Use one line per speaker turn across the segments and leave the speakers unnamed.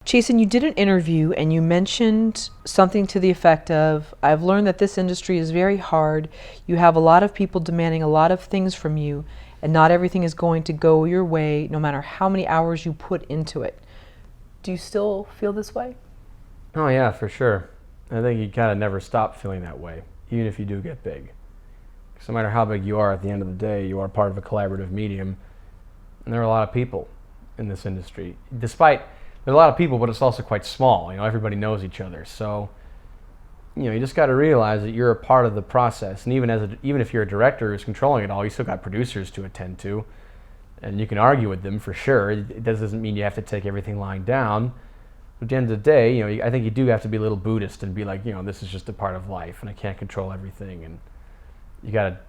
Chasen, you did an interview and you mentioned something to the effect of, I've learned that this industry is very hard. You have a lot of people demanding a lot of things from you, and not everything is going to go your way, no matter how many hours you put into it. Do you still feel this way?
Oh yeah, for sure. I think you kind of never stop feeling that way, even if you do get big. So no matter how big you are, at the end of the day, you are part of a collaborative medium, and there are a lot of people in this industry. Despite there's a lot of people, but it's also quite small. Everybody knows each other, so you just got to realize that you're a part of the process. And even if you're a director who's controlling it all, you still got producers to attend to, and you can argue with them for sure. It doesn't mean you have to take everything lying down. But at the end of the day, I think you do have to be a little Buddhist and be like, this is just a part of life, and I can't control everything. And you got to,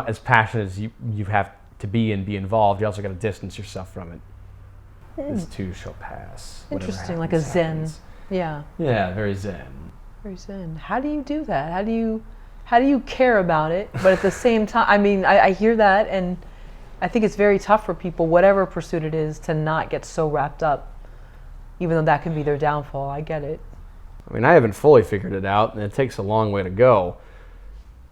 as passionate as you have to be and be involved, you also got to distance yourself from it. This too shall pass.
Interesting, like a zen.
Happens.
Yeah.
Yeah, very zen.
Very zen. How do you do that? How do you care about it, but at the same time, I hear that, and I think it's very tough for people, whatever pursuit it is, to not get so wrapped up, even though that can be their downfall. I get it.
I haven't fully figured it out, and it takes a long way to go.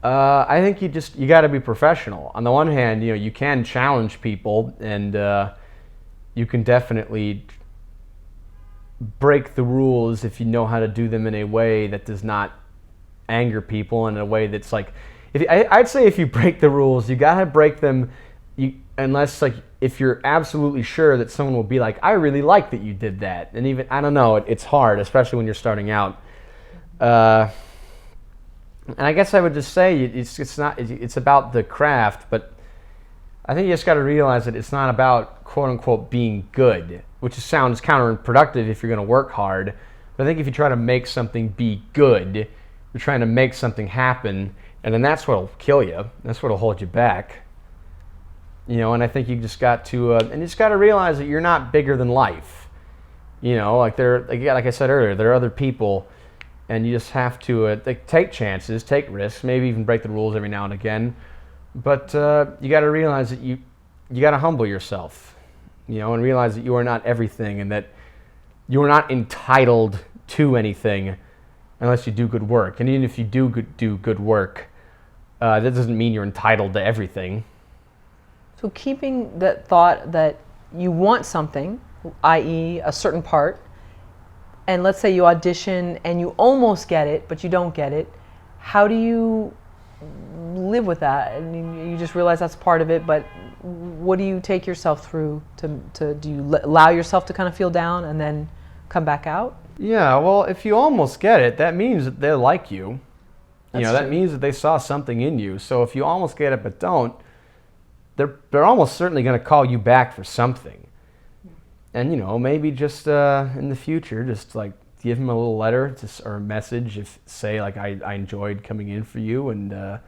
I think you got to be professional. On the one hand, you can challenge people, and you can definitely break the rules if you know how to do them in a way that does not anger people, in a way that's like, I'd say if you break the rules, you gotta break them, unless if you're absolutely sure that someone will be like, I really like that you did that. And even, I don't know, it's hard, especially when you're starting out. And I guess I would just say it's about the craft, but I think you just got to realize that it's not about quote unquote being good, which sounds counterproductive if you're going to work hard. But I think if you try to make something be good, you're trying to make something happen, and then that's what'll kill you. That's what'll hold you back. And I think you just got to realize that you're not bigger than life. Like I said earlier, there are other people, and you just have to take chances, take risks, maybe even break the rules every now and again. But you got to realize that you got to humble yourself, and realize that you are not everything, and that you are not entitled to anything unless you do good work. And even if you do good work, that doesn't mean you're entitled to everything.
So keeping that thought that you want something, i.e. a certain part, and let's say you audition and you almost get it, but you don't get it, how do you live with that? You just realize that's part of it, but what do you take yourself through do you allow yourself to kind of feel down and then come back out?
Yeah, well, if you almost get it, that means that they like you. That
true.
means that they saw something in you. So if you almost get it but don't, they're almost certainly going to call you back for something. And maybe just in the future, just give him a little letter or a message, say I enjoyed coming in for you, and I'm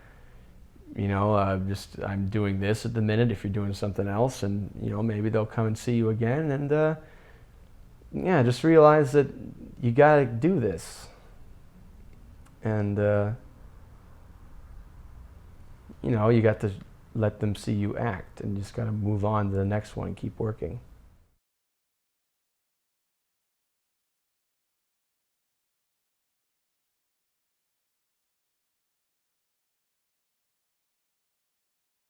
doing this at the minute if you're doing something else, and maybe they'll come and see you again, and just realize that you gotta do this, and you got to let them see you act, and you just gotta move on to the next one and keep working.